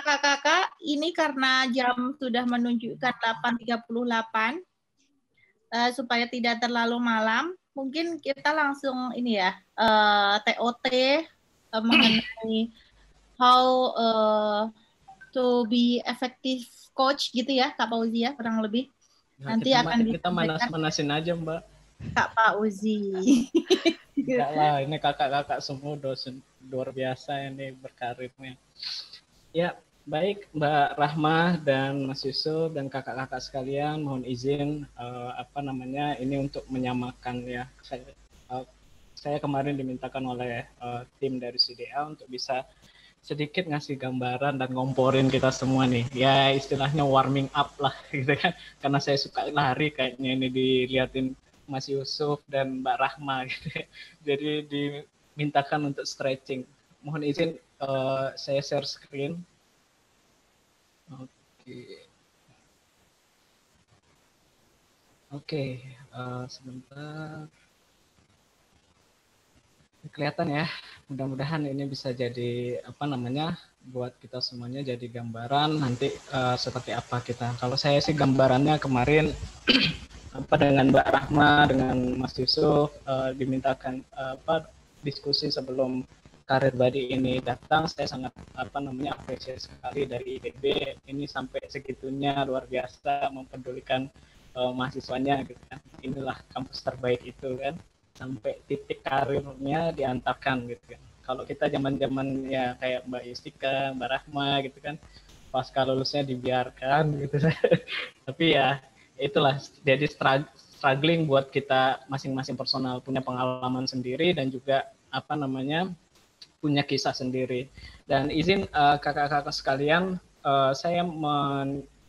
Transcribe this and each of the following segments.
kakak-kakak, ini karena jam sudah menunjukkan 8.38, supaya tidak terlalu malam, mungkin kita langsung ini ya, TOT mengenai how to be effective coach gitu ya, Kak Fauzi ya, kurang lebih. Nah, Nanti akan kita manas-manasin aja, Mbak. Kak Fauzi. Enggak lah, ini kakak-kakak semua dosen luar biasa ini berkarirnya. Ya, baik Mbak Rahmah dan Mas Yusuf dan kakak-kakak sekalian, mohon izin ini untuk menyamakan ya. Saya kemarin dimintakan oleh tim dari CDA untuk bisa sedikit ngasih gambaran dan ngomporin kita semua nih. Ya istilahnya warming up lah gitu kan. Karena saya suka lari kayaknya ini diliatin Mas Yusuf dan Mbak Rahma gitu ya. Jadi dimintakan untuk stretching. Mohon izin saya share screen. Oke, sebentar. Kelihatan ya, mudah-mudahan ini bisa jadi buat kita semuanya jadi gambaran nanti seperti apa kita. Kalau saya sih gambarannya kemarin dengan Mbak Rahma dengan Mas Yusuf dimintakan diskusi sebelum karir body ini datang, saya sangat apresiasi sekali dari ITB ini sampai segitunya luar biasa mempedulikan mahasiswanya gitu kan. Inilah kampus terbaik itu kan, sampai titik karirnya diantarkan gitu kan. Kalau kita zaman-zaman ya kayak Mbak Yustika, Mbak Rahma gitu kan, pasca lulusnya dibiarkan gitu. Tapi ya itulah, jadi struggling buat kita masing-masing personal, punya pengalaman sendiri dan juga punya kisah sendiri. Dan izin kakak-kakak sekalian,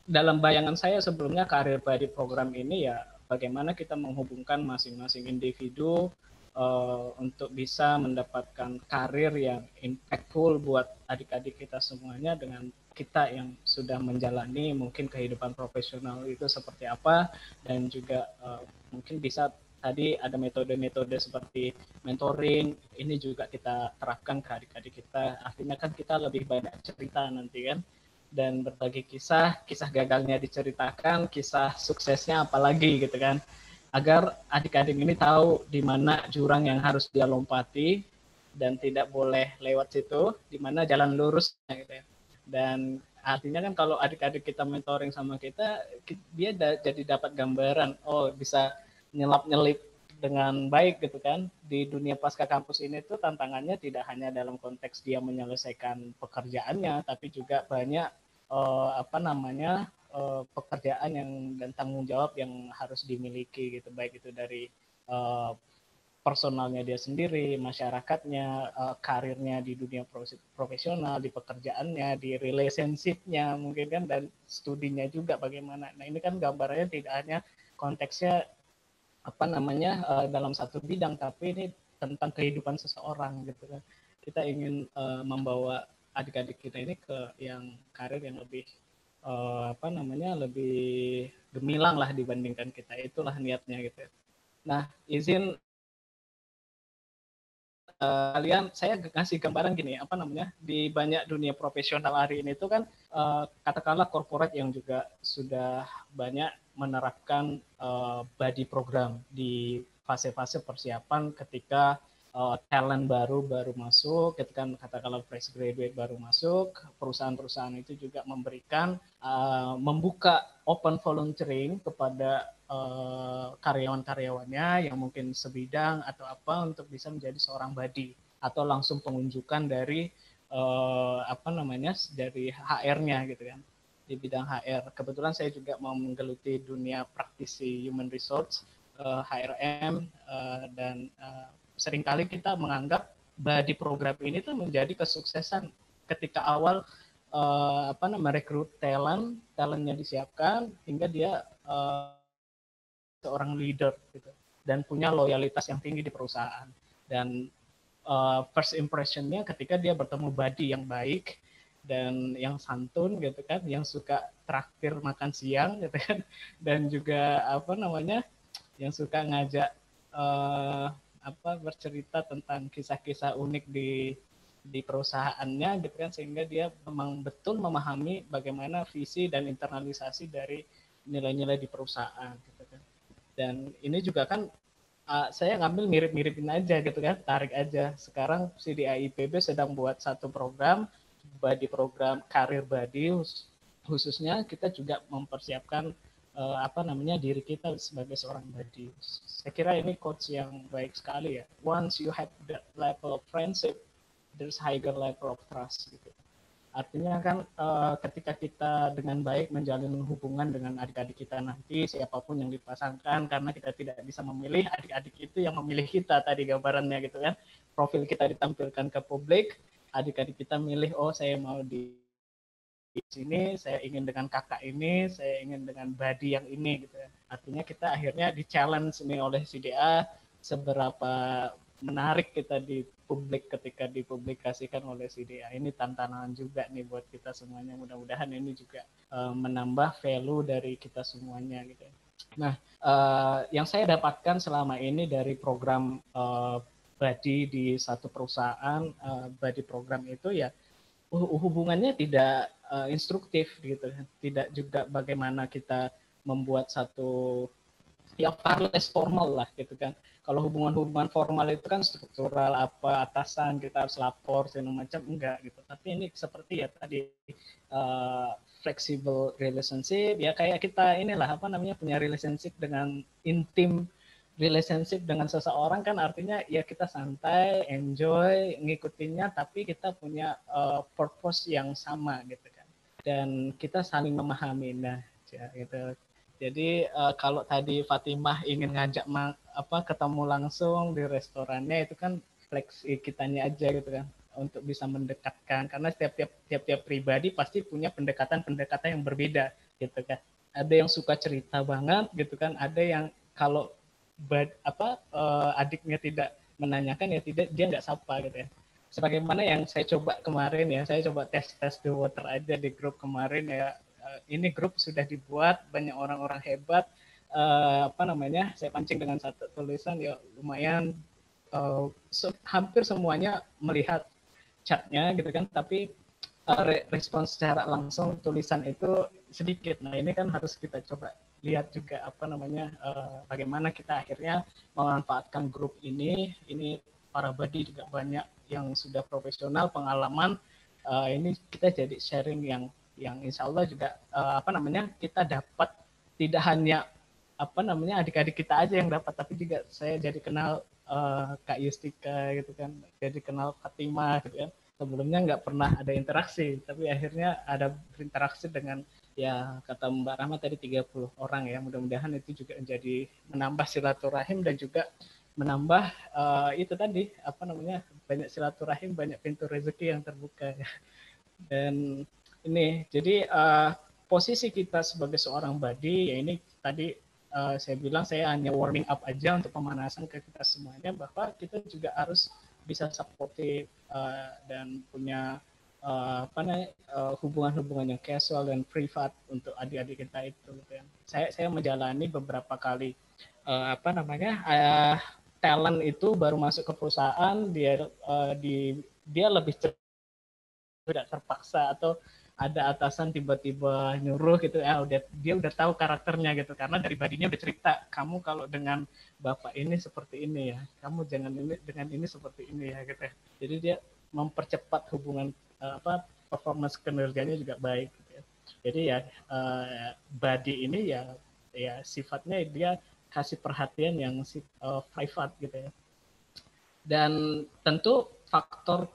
dalam bayangan saya sebelumnya karir body program ini ya bagaimana kita menghubungkan masing-masing individu untuk bisa mendapatkan karir yang impactful buat adik-adik kita semuanya dengan kita yang sudah menjalani mungkin kehidupan profesional itu seperti apa, dan juga mungkin bisa tadi ada metode-metode seperti mentoring, ini juga kita terapkan ke adik-adik kita. Artinya kan kita lebih banyak cerita nanti kan, dan berbagi kisah gagalnya diceritakan, kisah suksesnya apalagi gitu kan, agar adik-adik ini tahu di mana jurang yang harus dia lompati dan tidak boleh lewat situ, di mana jalan lurusnya gitu ya. Dan artinya kan kalau adik-adik kita mentoring sama kita, dia jadi dapat gambaran, oh bisa nyelap-nyelip dengan baik gitu kan. Di dunia pasca kampus ini tuh tantangannya tidak hanya dalam konteks dia menyelesaikan pekerjaannya, tapi juga banyak pekerjaan yang dan tanggung jawab yang harus dimiliki gitu, baik itu dari personalnya dia sendiri, masyarakatnya, karirnya di dunia profesional, di pekerjaannya, di relationship-nya mungkin kan, dan studinya juga bagaimana. Nah ini kan gambarannya tidak hanya konteksnya dalam satu bidang, tapi ini tentang kehidupan seseorang gitu kan. Kita ingin membawa adik-adik kita ini ke yang karir yang lebih lebih gemilang lah dibandingkan kita. Itulah niatnya gitu. Nah izin kalian, saya ngasih gambaran gini, di banyak dunia profesional hari ini itu kan katakanlah corporate yang juga sudah banyak menerapkan body program di fase-fase persiapan ketika talent baru masuk, ketika katakanlah fresh graduate baru masuk, perusahaan-perusahaan itu juga memberikan membuka open volunteering kepada karyawan-karyawannya yang mungkin sebidang atau apa untuk bisa menjadi seorang body, atau langsung pengunjukan dari dari HR-nya gitu kan, di bidang HR. Kebetulan saya juga mau menggeluti dunia praktisi human resource, HRM, dan seringkali kita menganggap body program ini tuh menjadi kesuksesan ketika awal merekrut talentnya disiapkan hingga dia seorang leader gitu, dan punya loyalitas yang tinggi di perusahaan. Dan first impression-nya ketika dia bertemu body yang baik dan yang santun gitu kan, yang suka traktir makan siang gitu kan, dan juga yang suka ngajak bercerita tentang kisah-kisah unik di di perusahaannya gitu kan, sehingga dia memang betul memahami bagaimana visi dan internalisasi dari nilai-nilai di perusahaan gitu kan. Dan ini juga kan saya ngambil mirip-miripin aja gitu kan, tarik aja. Sekarang CDA IPB sedang buat satu program, program karir body, khususnya kita juga mempersiapkan diri kita sebagai seorang body. Saya kira ini quotes yang baik sekali ya. Once you have that level of friendship, there's higher level of trust gitu. Artinya kan ketika kita dengan baik menjalin hubungan dengan adik-adik kita nanti, siapapun yang dipasangkan, karena kita tidak bisa memilih, adik-adik itu yang memilih kita tadi gambarannya gitu kan. Profil kita ditampilkan ke publik, adik-adik kita milih, oh saya mau di sini, saya ingin dengan kakak ini, saya ingin dengan body yang ini gitu ya. Artinya kita akhirnya di-challenge nih oleh CDA seberapa menarik kita di publik ketika dipublikasikan oleh CDA. Ini tantangan juga nih buat kita semuanya. Mudah-mudahan ini juga menambah value dari kita semuanya gitu. Nah, yang saya dapatkan selama ini dari program body di satu perusahaan, body program itu ya hubungannya tidak instruktif gitu, tidak juga bagaimana kita membuat satu yang far less formal lah gitu kan. Kalau hubungan-hubungan formal itu kan struktural, apa atasan kita harus lapor segala macam, enggak gitu. Tapi ini seperti ya tadi flexible relationship, ya kayak kita inilah punya relationship dengan intim, relationship dengan seseorang kan artinya ya kita santai, enjoy, ngikutinnya, tapi kita punya purpose yang sama gitu kan. Dan kita saling memahami. Nah, ya, gitu. Jadi kalau tadi Fatimah ingin ngajak ketemu langsung di restorannya, itu kan fleksi kitanya aja gitu kan untuk bisa mendekatkan, karena tiap pribadi pasti punya pendekatan yang berbeda gitu kan. Ada yang suka cerita banget gitu kan, ada yang kalau adiknya tidak menanyakan ya tidak, dia nggak sapa gitu ya. Sebagaimana yang saya coba kemarin ya, saya coba tes the water aja di grup kemarin ya. Ini grup sudah dibuat, banyak orang-orang hebat, saya pancing dengan satu tulisan ya lumayan, hampir semuanya melihat chatnya gitu kan, tapi respons secara langsung tulisan itu sedikit. Nah ini kan harus kita coba lihat juga bagaimana kita akhirnya memanfaatkan grup ini para body juga banyak yang sudah profesional pengalaman, ini kita jadi sharing yang insya Allah juga kita dapat, tidak hanya adik-adik kita aja yang dapat, tapi juga saya jadi kenal Kak Yustika gitu kan, jadi kenal Fatimah gitu kan. Sebelumnya nggak pernah ada interaksi, tapi akhirnya ada berinteraksi dengan ya kata Mbak Rahma tadi 30 orang ya. Mudah-mudahan itu juga menjadi menambah silaturahim dan juga menambah itu tadi banyak silaturahim, banyak pintu rezeki yang terbuka ya. Dan ini jadi posisi kita sebagai seorang body ya ini tadi saya bilang saya hanya warming up aja untuk pemanasan ke kita semuanya, bahwa kita juga harus bisa supportive dan punya hubungan-hubungan yang casual dan privat untuk adik-adik kita itu. Saya menjalani beberapa kali talent itu baru masuk ke perusahaan, dia lebih tidak terpaksa, atau ada atasan tiba-tiba nyuruh gitu ya, dia udah tahu karakternya gitu, karena dari badinya udah cerita, kamu kalau dengan bapak ini seperti ini ya, kamu jangan ini dengan ini seperti ini ya gitu ya. Jadi dia mempercepat hubungan performance kinerjanya juga baik gitu ya. Jadi ya body ini ya sifatnya dia kasih perhatian yang private gitu ya. Dan tentu faktor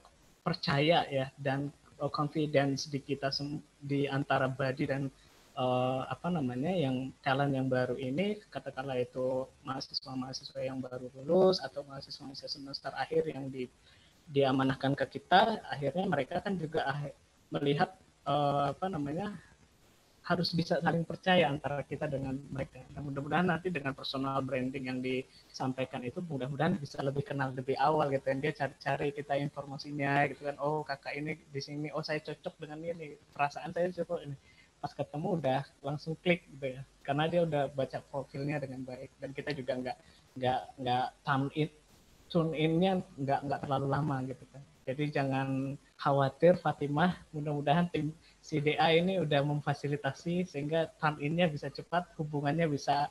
percaya ya dan confidence di kita di antara body dan yang talent yang baru ini, katakanlah itu mahasiswa-mahasiswa yang baru lulus atau mahasiswa semester akhir yang diamanahkan ke kita, akhirnya mereka kan juga melihat harus bisa saling percaya antara kita dengan mereka. Dan mudah-mudahan nanti dengan personal branding yang disampaikan itu mudah-mudahan bisa lebih kenal lebih awal gitu kan. Dia cari-cari kita informasinya gitu kan. Oh kakak ini di sini, oh saya cocok dengan ini, perasaan saya cocok ini. Pas ketemu udah langsung klik gitu ya. Karena dia udah baca profilnya dengan baik, dan kita juga nggak tune in-nya nggak terlalu lama gitu kan. Jadi jangan khawatir Fatimah, mudah-mudahan tim CDA ini udah memfasilitasi sehingga turn in-nya bisa cepat, hubungannya bisa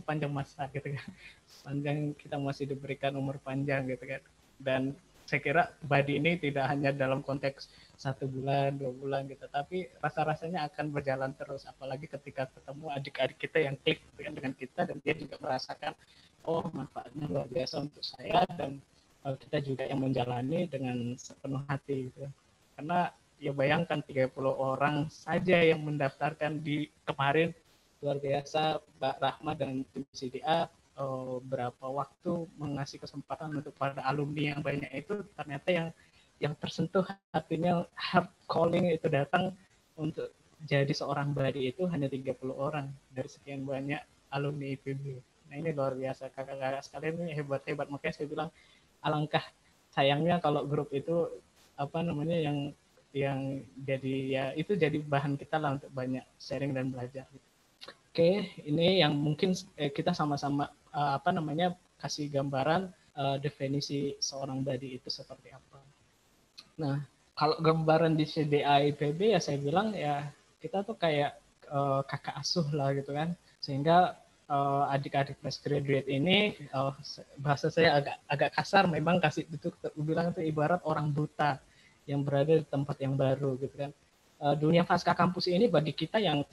sepanjang masa gitu kan. Sepanjang kita masih diberikan umur panjang gitu kan. Dan saya kira body ini tidak hanya dalam konteks 1 bulan, 2 bulan gitu, tapi rasa-rasanya akan berjalan terus. Apalagi ketika ketemu adik-adik kita yang klik dengan kita dan dia juga merasakan, oh manfaatnya luar biasa untuk saya dan kita juga yang menjalani dengan sepenuh hati gitu. Karena ya bayangkan 30 orang saja yang mendaftarkan di kemarin, luar biasa Mbak Rahma dan tim CDA berapa waktu mengasih kesempatan untuk para alumni yang banyak itu, ternyata yang tersentuh hatinya, heart calling itu datang untuk jadi seorang badi itu hanya 30 orang dari sekian banyak alumni IPB. Nah ini luar biasa, kakak-kakak sekalian ini hebat-hebat, makanya saya bilang alangkah sayangnya kalau grup itu apa namanya yang jadi ya itu jadi bahan kita lah untuk banyak sharing dan belajar. Oke, ini yang mungkin kita sama-sama apa namanya kasih gambaran definisi seorang badi itu seperti apa. Nah, kalau gambaran di CDA IPB ya saya bilang ya kita tuh kayak kakak asuh lah gitu kan, sehingga adik-adik fresh graduate ini bahasa saya agak kasar memang kasih itu bilang itu ibarat orang buta yang berada di tempat yang baru gitu kan. Dunia pasca kampus ini bagi kita yang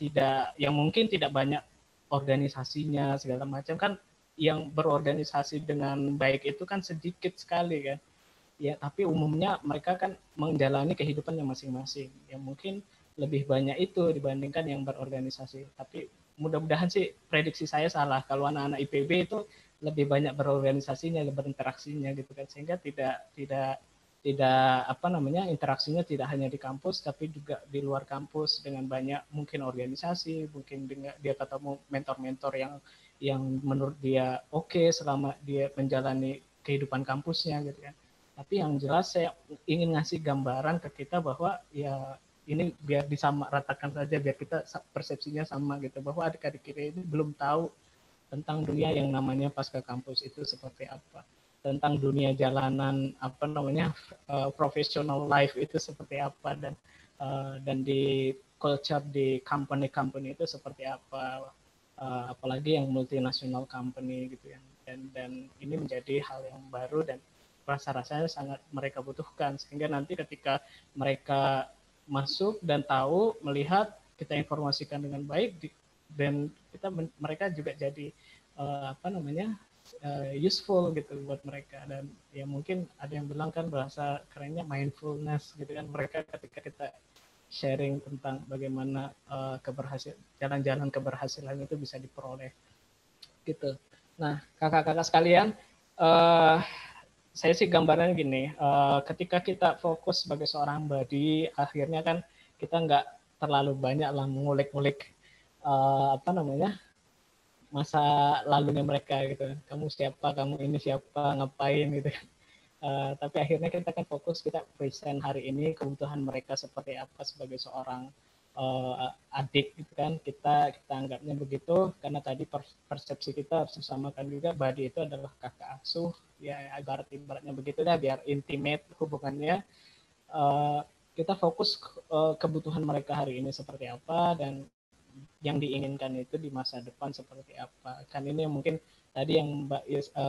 mungkin tidak banyak organisasinya segala macam kan, yang berorganisasi dengan baik itu kan sedikit sekali kan ya, tapi umumnya mereka kan menjalani kehidupannya masing-masing yang mungkin lebih banyak itu dibandingkan yang berorganisasi. Tapi mudah-mudahan sih prediksi saya salah kalau anak-anak IPB itu lebih banyak berorganisasinya, berinteraksinya gitu kan, sehingga tidak apa namanya interaksinya tidak hanya di kampus tapi juga di luar kampus dengan banyak mungkin organisasi, mungkin dengan dia ketemu mentor-mentor yang menurut dia oke selama dia menjalani kehidupan kampusnya gitu kan. Tapi yang jelas saya ingin ngasih gambaran ke kita bahwa ya ini biar disamaratakan saja, biar kita persepsinya sama gitu, bahwa adik-adik kita ini belum tahu tentang dunia yang namanya pasca kampus itu seperti apa, tentang dunia jalanan apa namanya professional life itu seperti apa, dan di culture di company itu seperti apa, apalagi yang multinational company gitu ya, dan ini menjadi hal yang baru dan rasa-rasanya sangat mereka butuhkan, sehingga nanti ketika mereka masuk dan tahu melihat kita informasikan dengan baik dan mereka juga jadi apa namanya useful gitu buat mereka. Dan ya mungkin ada yang bilang kan bahasa kerennya mindfulness gitu kan, mereka ketika kita sharing tentang bagaimana jalan-jalan keberhasilan itu bisa diperoleh gitu. Nah kakak-kakak sekalian, saya sih gambarnya gini, ketika kita fokus sebagai seorang badi, akhirnya kan kita nggak terlalu banyak lah mengulik-ulik apa namanya masa lalunya mereka gitu. Kamu siapa, kamu ini siapa, ngapain gitu. Tapi akhirnya kita kan fokus, kita present hari ini kebutuhan mereka seperti apa sebagai seorang adik gitu kan, kita anggapnya begitu karena tadi persepsi kita harus disamakan juga, badi itu adalah kakak asuh ya, ibaratnya begitu dah biar intimate hubungannya. Kita fokus kebutuhan mereka hari ini seperti apa dan yang diinginkan itu di masa depan seperti apa. Kan ini mungkin tadi yang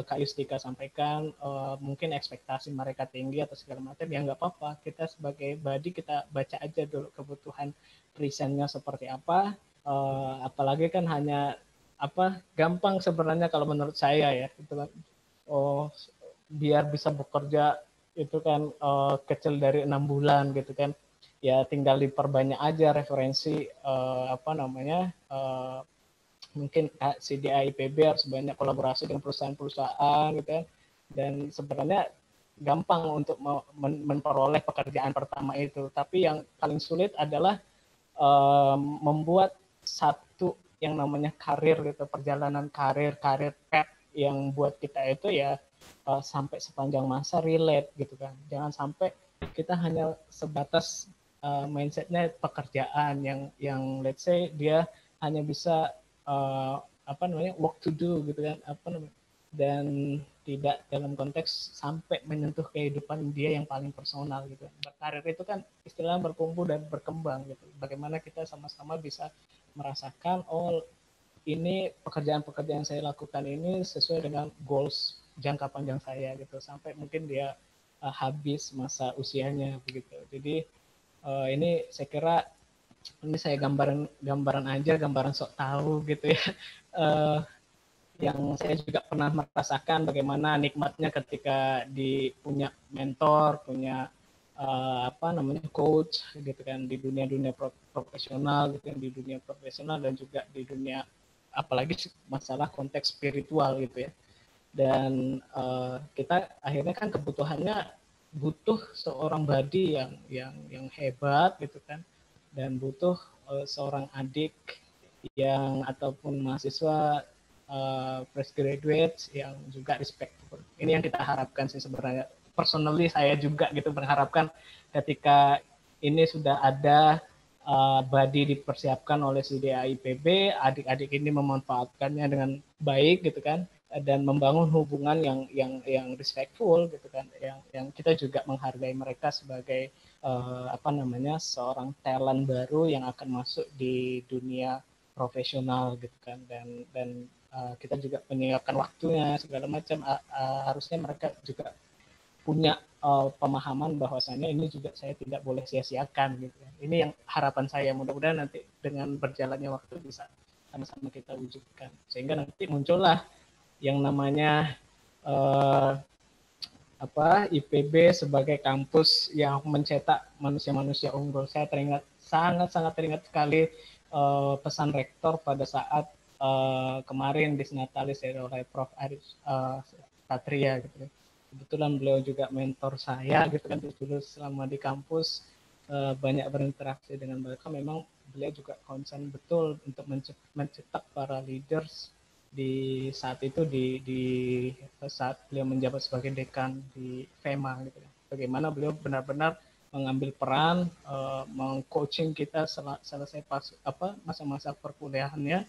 Kak Yustika sampaikan, mungkin ekspektasi mereka tinggi atau segala macam, ya nggak apa-apa. Kita sebagai badi kita baca aja dulu kebutuhan presentnya seperti apa. Apalagi kan hanya gampang sebenarnya kalau menurut saya ya, itu kan. Biar bisa bekerja itu kan kecil dari 6 bulan gitu kan. Ya tinggal diperbanyak aja referensi apa namanya mungkin CDA IPB harus banyak kolaborasi dengan perusahaan-perusahaan gitu kan, dan sebenarnya gampang untuk memperoleh pekerjaan pertama itu, tapi yang paling sulit adalah membuat satu yang namanya karir gitu, perjalanan karir path yang buat kita itu ya sampai sepanjang masa relate gitu kan. Jangan sampai kita hanya sebatas mindsetnya pekerjaan yang let's say dia hanya bisa apa namanya work to do gitu kan, apa namanya, dan tidak dalam konteks sampai menyentuh kehidupan dia yang paling personal gitu. Berkarir itu kan istilahnya bertumbuh dan berkembang gitu. Bagaimana kita sama-sama bisa merasakan, oh ini pekerjaan-pekerjaan saya lakukan ini sesuai dengan goals jangka panjang saya gitu, sampai mungkin dia habis masa usianya begitu. Jadi ini saya kira ini saya gambaran aja, gambaran sok tahu gitu ya. Yang saya juga pernah merasakan bagaimana nikmatnya ketika punya mentor, punya apa namanya coach gitu kan di dunia profesional gitu, di dunia profesional dan juga di dunia apalagi masalah konteks spiritual gitu ya. Dan kita akhirnya kan kebutuhannya butuh seorang body yang hebat gitu kan, dan butuh seorang adik yang ataupun mahasiswa fresh graduate yang juga respectful. Ini yang kita harapkan sih sebenarnya. Personally saya juga gitu mengharapkan ketika ini sudah ada body dipersiapkan oleh CDA IPB, adik-adik ini memanfaatkannya dengan baik gitu kan, dan membangun hubungan yang respectful gitu kan, yang kita juga menghargai mereka sebagai apa namanya seorang talent baru yang akan masuk di dunia profesional gitu kan, dan kita juga menyiapkan waktunya segala macam, harusnya mereka juga punya pemahaman bahwasannya ini juga saya tidak boleh sia-siakan gitu. Ini yang harapan saya, mudah-mudahan nanti dengan berjalannya waktu bisa sama-sama kita wujudkan sehingga nanti muncullah yang namanya IPB sebagai kampus yang mencetak manusia-manusia unggul. Saya sangat teringat sekali pesan rektor pada saat kemarin disnatalis oleh Prof. Arif Satria gitu. Kebetulan beliau juga mentor saya gitu kan, dulu selama di kampus banyak berinteraksi dengan mereka. Memang beliau juga concern betul untuk mencetak para leaders di saat itu di saat beliau menjabat sebagai dekan di FEMA gitu. Bagaimana beliau benar-benar mengambil peran mengcoaching kita selesai masa-masa perkuliahannya,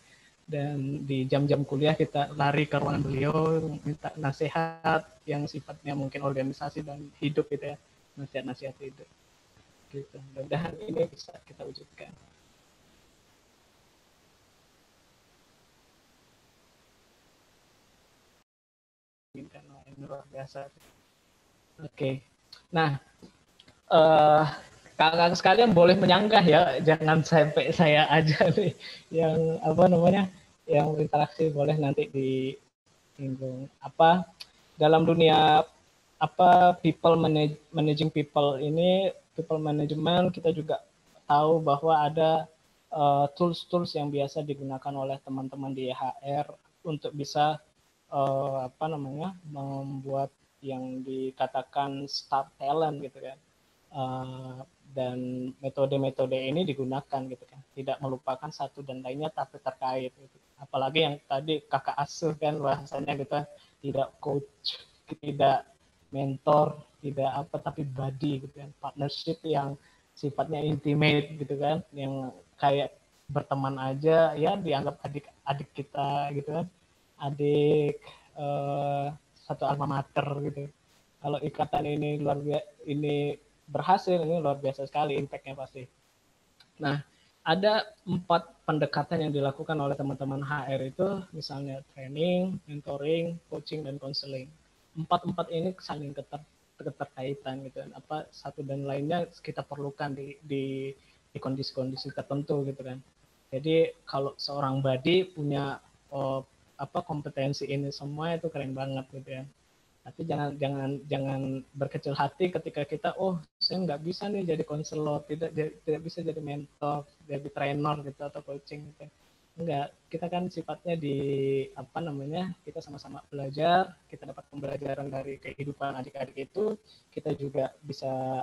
dan di jam-jam kuliah kita lari ke ruangan beliau minta nasihat yang sifatnya mungkin organisasi dan hidup gitu ya, nasihat-nasihat hidup gitu. Mudah-mudahan ini bisa kita wujudkan. Ini luar biasa. Oke. Nah, kakak sekalian boleh menyanggah ya, jangan sampai saya aja nih yang apa namanya yang berinteraksi, boleh nanti disinggung apa dalam dunia apa managing people ini, people management, kita juga tahu bahwa ada tools-tools yang biasa digunakan oleh teman-teman di HR untuk bisa apa namanya membuat yang dikatakan star talent gitu kan. Dan metode-metode ini digunakan gitu kan, tidak melupakan satu dan lainnya tapi terkait gitu. Apalagi yang tadi kakak asuh kan bahasanya gitu, tidak coach, tidak mentor, tidak apa, tapi body gitu kan, partnership yang sifatnya intimate gitu kan, yang kayak berteman aja ya, dianggap adik kita gitu kan, adik satu alma mater gitu. Kalau ikatan ini ini berhasil, ini luar biasa sekali impact-nya pasti. Nah, ada 4 pendekatan yang dilakukan oleh teman-teman HR itu, misalnya training, mentoring, coaching, dan counseling. 4 ini saling keterkaitan gitu, apa satu dan lainnya kita perlukan di kondisi-kondisi tertentu gitu kan. Jadi kalau seorang body punya kompetensi ini semua, itu keren banget gitu ya. Tapi jangan berkecil hati ketika kita saya nggak bisa nih jadi konselor, tidak bisa jadi mentor, jadi trainer gitu atau coaching gitu. Enggak, kita kan sifatnya kita sama-sama belajar, kita dapat pembelajaran dari kehidupan adik-adik itu, kita juga bisa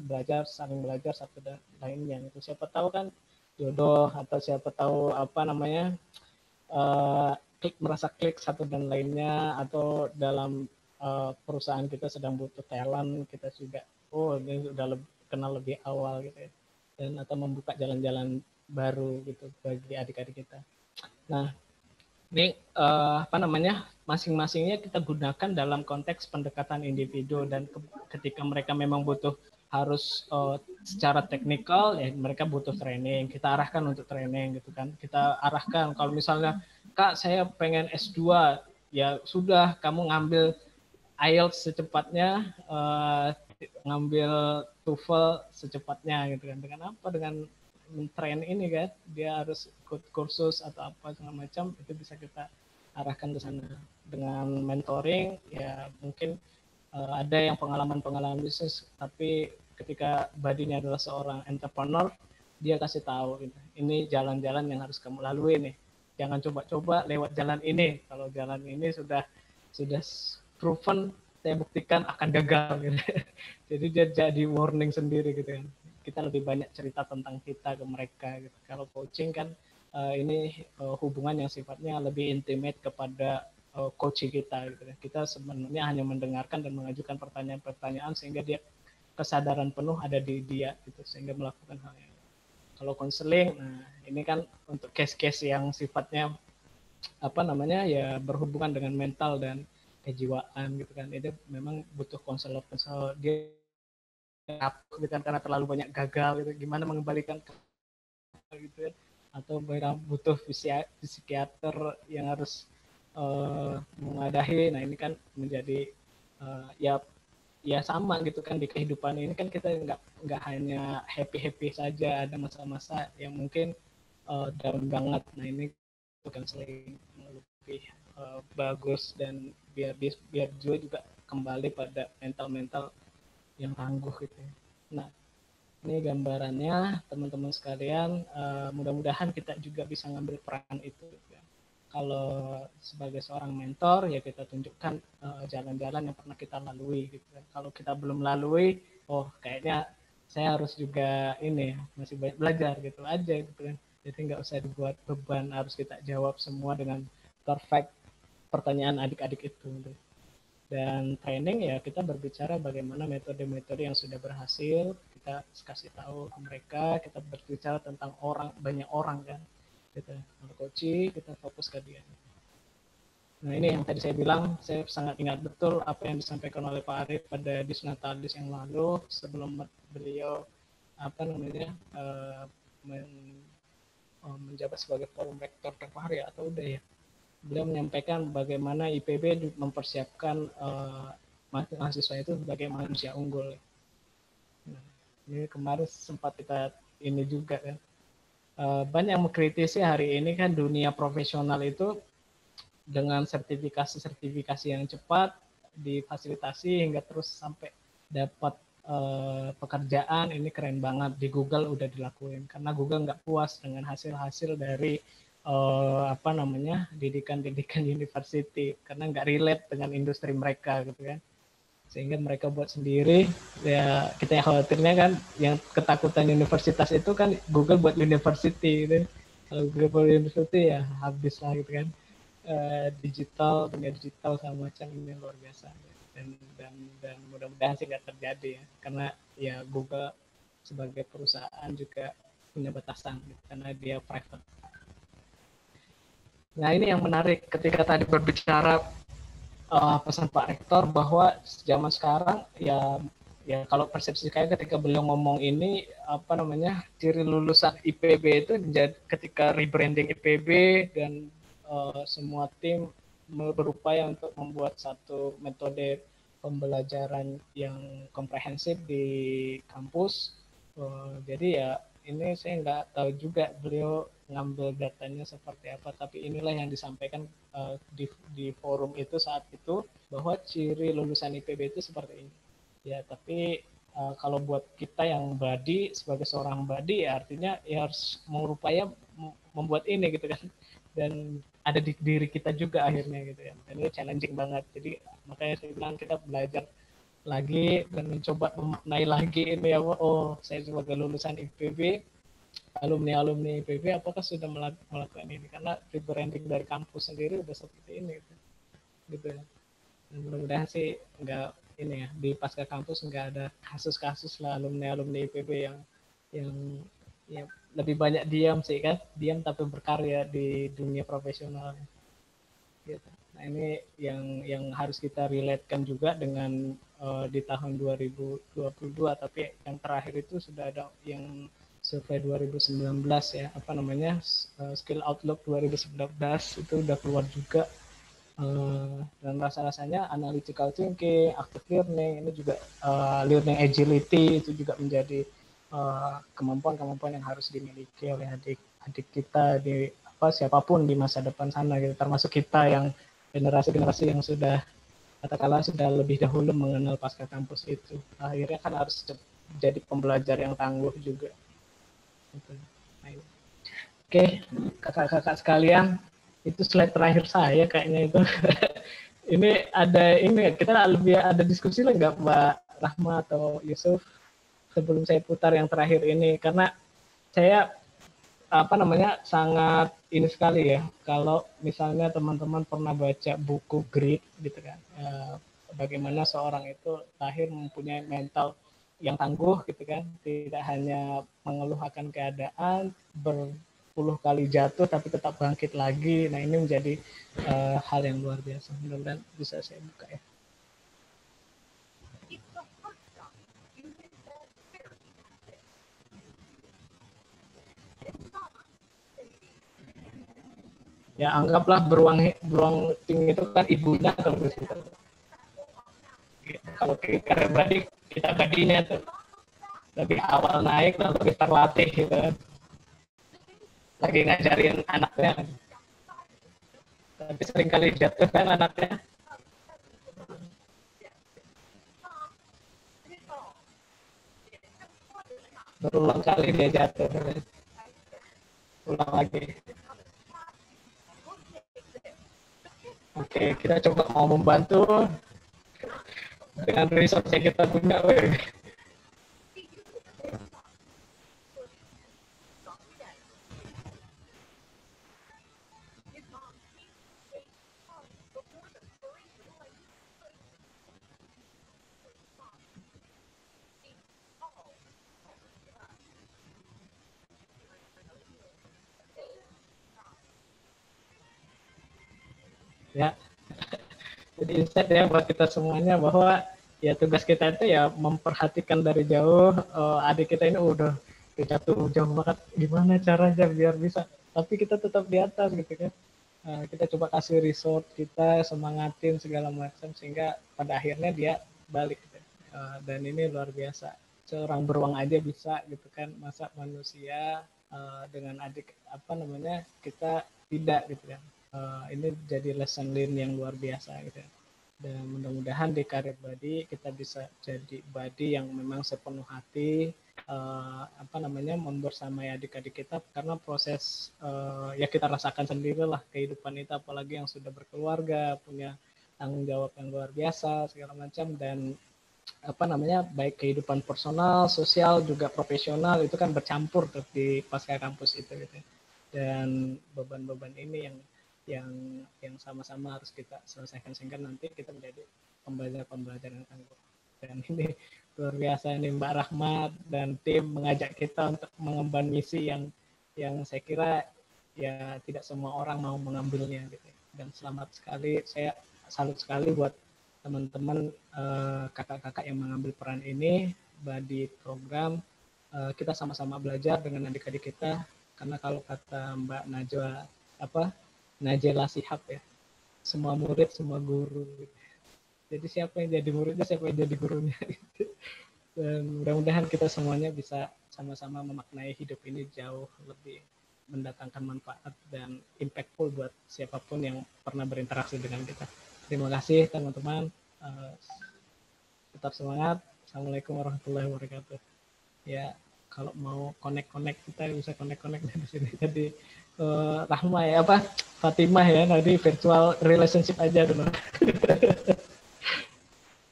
belajar, saling belajar satu dan lainnya itu. Siapa tahu kan jodoh, atau siapa tahu merasa klik satu dan lainnya, atau dalam perusahaan kita sedang butuh talent, kita juga ini sudah kenal lebih awal gitu ya, dan atau membuka jalan-jalan baru gitu bagi adik-adik kita. Nah, Ini apa namanya, masing-masingnya kita gunakan dalam konteks pendekatan individu, dan ketika mereka memang butuh harus secara teknikal, ya mereka butuh training, kita arahkan untuk training gitu kan. Kita arahkan kalau misalnya, Kak saya pengen S2, ya sudah kamu ngambil IELTS secepatnya, ngambil TOEFL secepatnya gitu kan. Dengan apa? Dengan train ini kan, dia harus ikut kursus atau apa segala macam, itu bisa kita arahkan ke sana. Dengan mentoring ya mungkin ada yang pengalaman bisnis, tapi ketika badinya adalah seorang entrepreneur, dia kasih tahu gitu, ini jalan-jalan yang harus kamu lalui nih, jangan coba-coba lewat jalan ini, kalau jalan ini sudah proven, saya buktikan akan gagal gitu. Jadi dia jadi warning sendiri gitu kan. Kita lebih banyak cerita tentang kita ke mereka gitu. Kalau coaching kan ini hubungan yang sifatnya lebih intimate kepada coach kita gitu. Kita sebenarnya hanya mendengarkan dan mengajukan pertanyaan-pertanyaan sehingga dia kesadaran penuh ada di dia gitu, sehingga melakukan hal yang. Kalau konseling, nah ini kan untuk case-case yang sifatnya apa namanya ya berhubungan dengan mental dan kejiwaan gitu kan, itu memang butuh konselor dia gitu kan, karena terlalu banyak gagal gitu, gimana mengembalikan gitu kan, atau butuh psikiater yang harus mengadahi. Nah ini kan menjadi ya ya sama gitu kan, di kehidupan ini kan kita nggak hanya happy saja, ada masa-masa yang mungkin down banget. Nah ini bukan selain lebih bagus, dan biar juga kembali pada mental yang tangguh gitu. Nah ini gambarannya teman-teman sekalian, mudah-mudahan kita juga bisa ngambil peran itu ya. Kalau sebagai seorang mentor ya kita tunjukkan jalan-jalan yang pernah kita lalui gitu kan. Kalau kita belum lalui, oh kayaknya saya harus juga ini masih banyak belajar gitu aja gitu kan. Jadi nggak usah dibuat beban harus kita jawab semua dengan perfect pertanyaan adik-adik itu gitu. Dan training ya kita berbicara bagaimana metode-metode yang sudah berhasil, kita kasih tahu ke mereka, kita berbicara tentang banyak orang kan gitu. Kalau coaching kita fokus ke dia. Nah ini yang tadi saya bilang, saya sangat ingat betul apa yang disampaikan oleh Pak Arief pada Disnatalis yang lalu, sebelum beliau apa namanya menjabat sebagai forum rektor terpahar ya, atau udah ya. Beliau menyampaikan bagaimana IPB mempersiapkan mahasiswa itu sebagai manusia unggul. Nah, ini kemarin sempat kita ini juga kan, banyak yang mengkritisi hari ini kan dunia profesional itu dengan sertifikasi yang cepat difasilitasi hingga terus sampai dapat pekerjaan. Ini keren banget, di Google udah dilakuin, karena Google nggak puas dengan hasil-hasil dari apa namanya didikan university, karena nggak relate dengan industri mereka gitu kan, sehingga mereka buat sendiri. Ya kita yang khawatirnya kan, yang ketakutan universitas itu kan Google buat university gitu. Kalau Google buat university ya habis lah gitu kan. Dunia digital sama macam ini luar biasa, dan mudah-mudahan sih nggak terjadi ya, karena ya Google sebagai perusahaan juga punya batasan gitu, karena dia private. Nah ini yang menarik ketika tadi berbicara pesan Pak Rektor bahwa zaman sekarang ya kalau persepsi saya ketika beliau ngomong ini apa namanya ciri lulusan IPB itu ketika rebranding IPB dan semua tim berupaya untuk membuat satu metode pembelajaran yang komprehensif di kampus. Jadi ya ini saya nggak tahu juga beliau ngambil datanya seperti apa, tapi inilah yang disampaikan di forum itu saat itu, bahwa ciri lulusan IPB itu seperti ini. Ya, tapi kalau buat kita yang badi, sebagai seorang badi ya artinya ya harus berupaya membuat ini gitu kan, dan ada di diri kita juga akhirnya gitu ya. Dan itu challenging banget. Jadi makanya saya bilang kita belajar lagi dan mencoba memaknai lagi ini ya, oh saya sebagai lulusan IPB, alumni IPB apakah sudah melakukan ini, karena rebranding dari kampus sendiri udah seperti ini gitu ya. Mudah-mudahan sih nggak ini ya, di pasca kampus nggak ada kasus-kasus lah alumni IPB yang ya lebih banyak diam sih kan, diam tapi berkarya di dunia profesional. Nah, ini yang harus kita relatekan juga dengan di tahun 2022, tapi yang terakhir itu sudah ada yang survei 2019 ya, apa namanya, Skill Outlook 2019 itu udah keluar juga. Dan rasa-rasanya analytical thinking, active learning, ini juga learning agility itu juga menjadi kemampuan-kemampuan yang harus dimiliki oleh adik-adik kita di siapapun di masa depan sana gitu, termasuk kita yang generasi-generasi yang sudah katakanlah sudah lebih dahulu mengenal pasca kampus itu, akhirnya kan harus jadi pembelajar yang tangguh juga gitu. Nah, oke, kakak-kakak sekalian, itu slide terakhir saya kayaknya itu. Ini kita lebih ada diskusi lah nggak Mbak Rahma atau Yusuf sebelum saya putar yang terakhir ini, karena saya sangat ini sekali ya kalau misalnya teman-teman pernah baca buku Grit gitu kan, bagaimana seorang itu lahir mempunyai mental yang tangguh gitu kan, tidak hanya mengeluh akan keadaan, berpuluh kali jatuh tapi tetap bangkit lagi. Nah, ini menjadi hal yang luar biasa. Mudah-mudahan bisa saya buka ya. Ya, anggaplah beruang tinggi itu kan ibunya kalau kita badinya tuh lebih awal naik dan lebih terlatih gitu, lagi ngajarin anaknya, tapi seringkali jatuh kan anaknya. Berulang kali dia jatuh, ulang lagi. Oke, kita coba mau membantu dengan resource yang kita punya. Ya, jadi insight ya buat kita semuanya bahwa ya tugas kita itu ya memperhatikan dari jauh. Adik kita ini udah jatuh jauh banget, gimana caranya biar bisa, tapi kita tetap di atas gitu kan. Kita coba kasih resort, kita semangatin segala macam sehingga pada akhirnya dia balik gitu. Dan ini luar biasa, seorang beruang aja bisa gitu kan, masa manusia dengan adik kita tidak gitu kan. Ini jadi lesson learn yang luar biasa gitu. Dan mudah-mudahan di karir body kita bisa jadi body yang memang sepenuh hati membersamai adik-adik kita, karena proses ya kita rasakan sendirilah kehidupan itu, apalagi yang sudah berkeluarga, punya tanggung jawab yang luar biasa segala macam, dan baik kehidupan personal, sosial juga profesional itu kan bercampur di pasca kampus itu gitu. Dan beban-beban ini yang sama-sama harus kita selesaikan sehingga nanti kita menjadi pembelajar yang tangguh. Dan ini luar biasa ini Mbak Rahmat dan tim mengajak kita untuk mengemban misi yang saya kira ya tidak semua orang mau mengambilnya gitu. Dan selamat sekali, saya salut sekali buat teman-teman kakak-kakak yang mengambil peran ini di program. Kita sama-sama belajar dengan adik-adik kita, karena kalau kata Mbak Najela Shihab ya, semua murid semua guru. Jadi siapa yang jadi muridnya, siapa yang jadi gurunya. Dan mudah-mudahan kita semuanya bisa sama-sama memaknai hidup ini jauh lebih mendatangkan manfaat dan impactful buat siapapun yang pernah berinteraksi dengan kita. Terima kasih teman-teman. Tetap semangat. Assalamualaikum warahmatullahi wabarakatuh. Ya, kalau mau connect kita bisa connect dari sini. Jadi Rahma ya Fatimah ya, nanti virtual relationship aja dulu.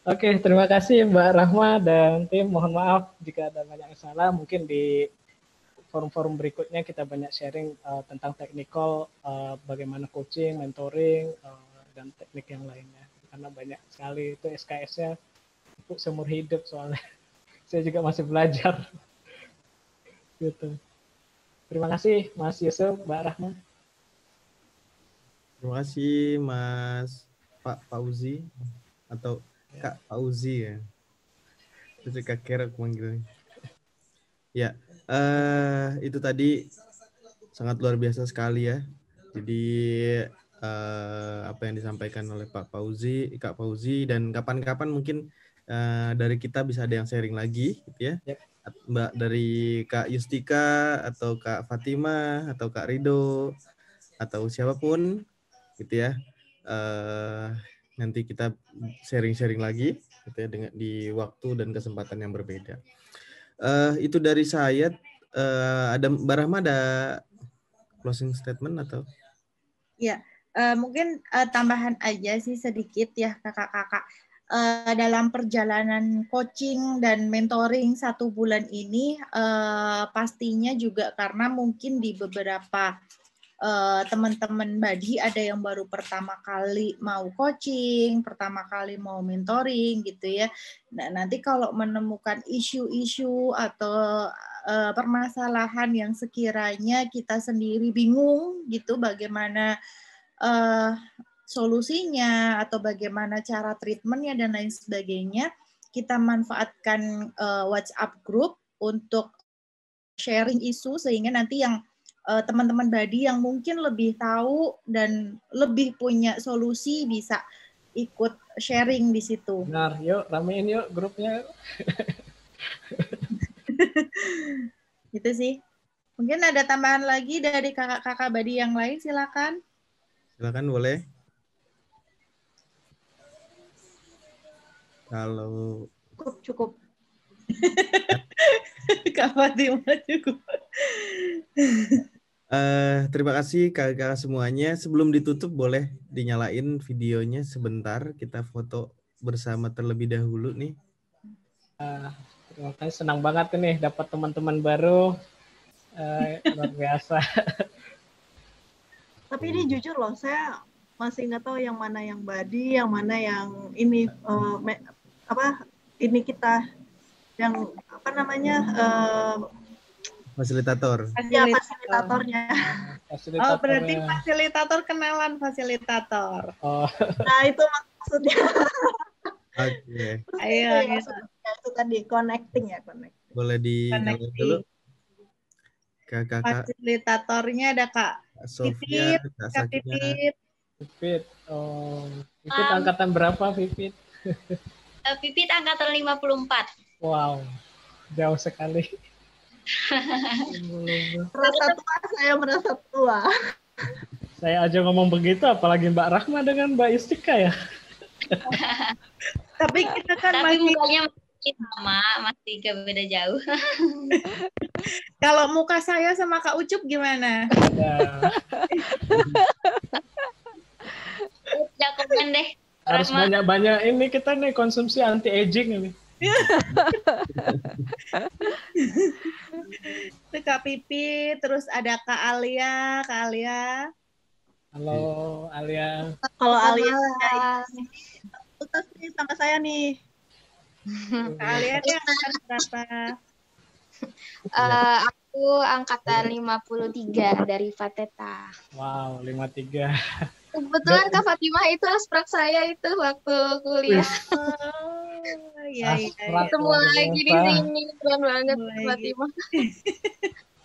Oke, terima kasih Mbak Rahma dan tim. Mohon maaf jika ada banyak yang salah. Mungkin di forum-forum berikutnya kita banyak sharing tentang teknikal, bagaimana coaching, mentoring, dan teknik yang lainnya. Karena banyak sekali itu SKS-nya untuk seumur hidup soalnya. Saya juga masih belajar. Gitu. Terima kasih Mas Yusuf, Mbak Rahma. Terima kasih Mas Pak Fauzi atau Kak Fauzi ya. Terus Kak Kera aku manggilnya. Ya, itu tadi sangat luar biasa sekali ya. Jadi apa yang disampaikan oleh Pak Fauzi, Kak Fauzi, dan kapan-kapan mungkin dari kita bisa ada yang sharing lagi, gitu ya. Yep. Mbak dari Kak Yustika atau Kak Fatima atau Kak Rido atau siapapun, gitu ya. Nanti kita sharing-sharing lagi, gitu ya, dengan di waktu dan kesempatan yang berbeda. Itu dari saya. Ada Mbak Rahma ada closing statement atau? Ya, mungkin tambahan aja sih sedikit ya kakak-kakak. Dalam perjalanan coaching dan mentoring 1 bulan ini, pastinya juga karena mungkin di beberapa teman-teman Badi ada yang baru pertama kali mau coaching, pertama kali mau mentoring gitu ya. Nah, nanti kalau menemukan isu-isu atau permasalahan yang sekiranya kita sendiri bingung gitu bagaimana solusinya atau bagaimana cara treatmentnya dan lain sebagainya, kita manfaatkan WhatsApp group untuk sharing isu sehingga nanti yang teman-teman Badi yang mungkin lebih tahu dan lebih punya solusi bisa ikut sharing di situ. Benar, yuk ramein yuk grupnya. Gitu sih. Mungkin ada tambahan lagi dari kakak-kakak Badi yang lain, silakan. Silakan boleh. Kalau cukup. Kak Fatima cukup. Terima kasih kakak semuanya. Sebelum ditutup boleh dinyalain videonya sebentar. Kita foto bersama terlebih dahulu nih. Terima kasih, senang banget nih dapat teman-teman baru. Luar biasa. Tapi ini jujur loh, saya masih nggak tahu yang mana yang Badi, yang mana yang ini ini kita yang apa namanya fasilitator. Ya, fasilitatornya. Oh, berarti fasilitator kenalan fasilitator. Oh. Nah, itu maksudnya. Oke. Ayo, itu tadi connecting ya, connecting. Boleh dinyalain dulu. Kakak. Fasilitatornya ada Kak Sofia, Kak Pipit. Pipit. Oh, Pipit angkatan berapa, Pipit? Pipit angkatan 54. Wow, jauh sekali. Merasa tua, saya merasa tua. Saya aja ngomong begitu, apalagi Mbak Rahma dengan Mbak Yustika ya. Tapi kita kan masih mukanya masih sama, masih gak beda jauh. Kalau muka saya sama Kak Ucup gimana? Ya komen deh. Harus banyak-banyak ini kita nih konsumsi anti aging ini. Itu Kak Pipi, terus ada Kak Alia, Halo Alia. Kalau Alia putus nih sama saya nih. Kak Alia ini angkatan berapa? Aku angkatan 53 dari Fateta. Wow, 53. Kebetulan Kak Fatimah itu asprak saya itu waktu kuliah. Iya. Ketemu lagi di sini, keren banget Kak Fatimah.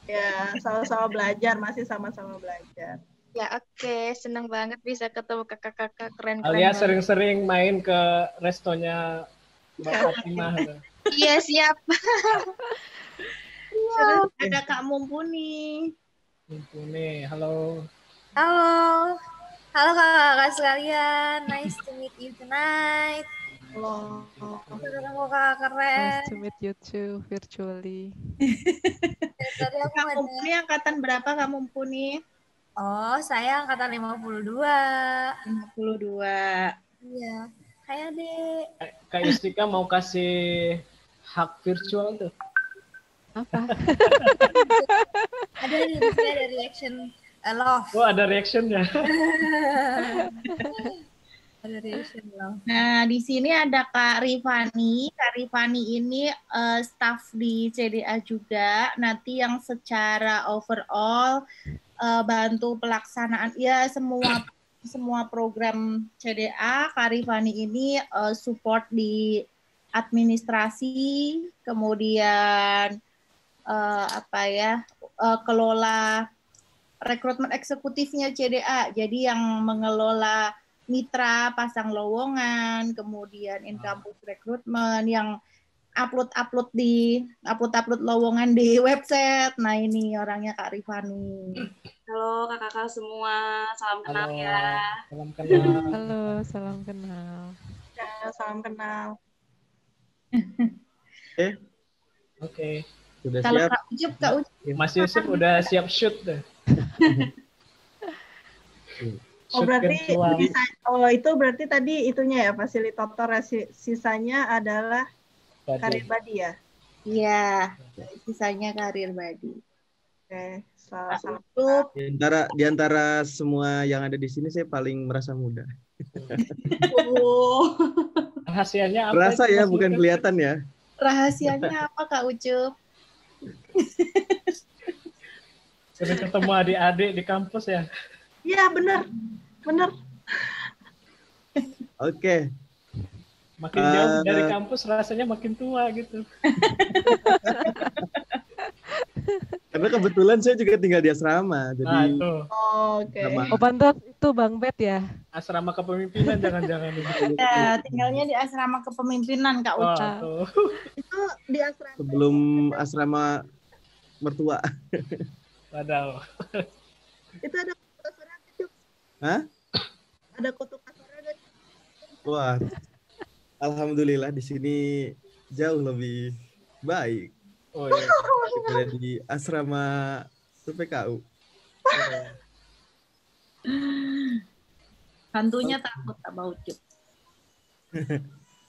Ya, sama-sama belajar, masih sama-sama belajar. Ya oke, senang banget bisa ketemu kakak-kakak keren-keren. Alia sering-sering main ke restonya Mbak Fatimah. Iya, siap. Terus ada Kak Mumpuni. Mumpuni, halo. Halo. Halo kakak-kakak sekalian. Nice to meet you tonight. Halo. Ketemu kakak keren. Nice to meet you too, virtually. Tadi aku Kak Mumpuni angkatan berapa Kak Mumpuni? Oh, saya angkatan 52. 52. Iya. Hai Adik. Kak Yustika mau kasih hak virtual tuh. Apa? Ada nih, ada reaction love. Oh, ada reactionnya. Ada reaction love. Nah, di sini ada Kak Rifani. Kak Rifani ini staff di CDA juga. Nanti yang secara overall bantu pelaksanaan ya semua semua program CDA, Kak Rifani ini support di administrasi, kemudian kelola rekrutmen eksekutifnya CDA. Jadi yang mengelola mitra, pasang lowongan, kemudian in-campus rekrutmen, yang upload lowongan di website. Nah, ini orangnya Kak Rifani. Halo kakak-kakak semua, salam kenal Halo, ya. salam kenal. Halo, salam kenal. Ya, salam kenal. Oke. Sudah Kalau siap? Kak Ucup, Mas Yusuf udah siap shoot deh. Oh, Shoot berarti virtual. itu berarti tadi itunya ya, fasilitator, sisanya adalah Tadi. karir badi ya. iya, sisanya karir badi. Oke, Kak salam. Ucup, Di antara semua yang ada di sini saya paling merasa muda. Oh. Rahasianya apa? Merasa itu, ya, Mas bukan Yusuf? kelihatan ya. rahasianya apa Kak Ucup? Sering ketemu adik-adik di kampus ya. Iya, benar. Oke. Makin jauh dari kampus rasanya makin tua gitu. Karena kebetulan saya juga tinggal di asrama, Nah, jadi itu Oke. sama. Oh, pantas itu Bang Bet ya? asrama kepemimpinan jangan-jangan itu. Ya, tinggalnya di asrama kepemimpinan Kak Ucup. Wah, tuh. Itu di asrama. Sebelum asrama mertua. Wadaw. Itu ada foto surat itu. Hah? Ada foto surat. Wah, alhamdulillah di sini jauh lebih baik Oh iya. daripada di asrama PPKU. Hantunya takut Kak Ucup.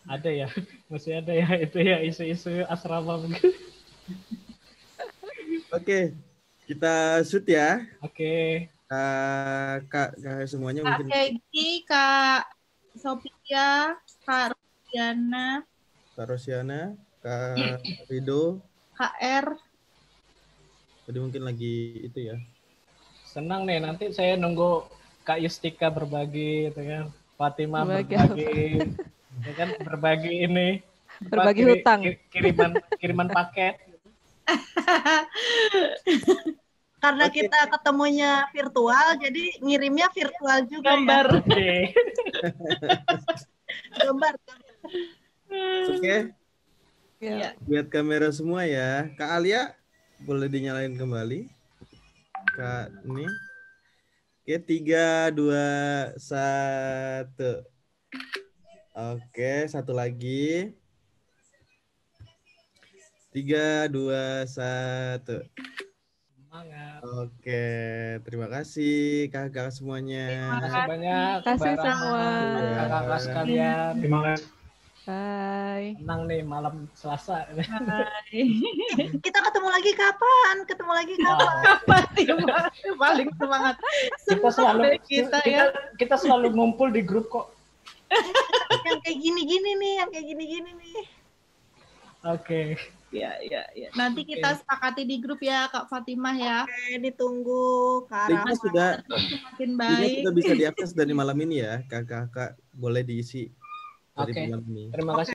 Ada ya, masih ada ya itu ya isu-isu asrama begitu. Oke, kita shoot ya. Oke. Kak semuanya Kak mungkin. Peggy, Kak Sophia, Kak Rosiana, Kak Rosiana, Kak Rido, Kak R. tadi mungkin lagi itu ya. Senang nih nanti saya nunggu Kak Yustika berbagi gitu kan. Fatimah Berbagi berbagi ya kan berbagi ini Berbagi hutang. kiriman paket. Karena kita ketemunya virtual, jadi ngirimnya virtual juga Gambar. Oke. ya. Gambar. Oke, Ya. lihat kamera semua ya. Kak Alia boleh dinyalain kembali. Kak ini. Oke, 3, 2, 1. Oke, satu lagi. 3, 2, 1. Semangat. Oke, terima kasih kakak semuanya. Terima kasih banyak. Terima kasih Bara, semua. kakak-kakak sekalian. Terima kasih. Bye. Tenang nih malam Selasa. Kita ketemu lagi kapan? Wow. Paling semangat. Kita selalu Kita ya. kita selalu ngumpul di grup kok. Yang kayak gini-gini nih. Oke. Ya. Nanti kita sepakati di grup ya Kak Fatimah ya. Oke, ditunggu. Linknya sudah, Semakin linknya baik. sudah bisa diakses dari malam ini ya. Kakak boleh diisi dari Oke. malam ini. Terima kasih.